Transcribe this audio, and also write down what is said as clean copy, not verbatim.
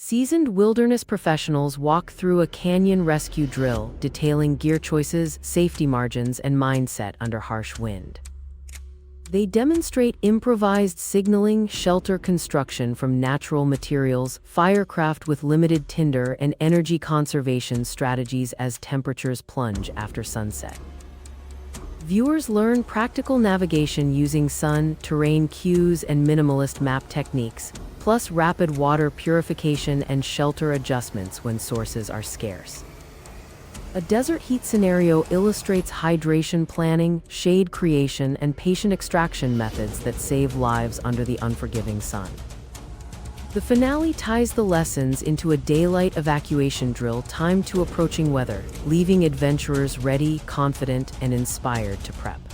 Seasoned wilderness professionals walk through a canyon rescue drill, detailing gear choices, safety margins, and mindset under harsh wind. They demonstrate improvised signaling, shelter construction from natural materials, firecraft with limited tinder, and energy conservation strategies as temperatures plunge after sunset. Viewers learn practical navigation using sun, terrain cues, and minimalist map techniques, plus rapid water purification and shelter adjustments when sources are scarce. A desert heat scenario illustrates hydration planning, shade creation, and patient extraction methods that save lives under the unforgiving sun. The finale ties the lessons into a daylight evacuation drill timed to approaching weather, leaving adventurers ready, confident, and inspired to prep.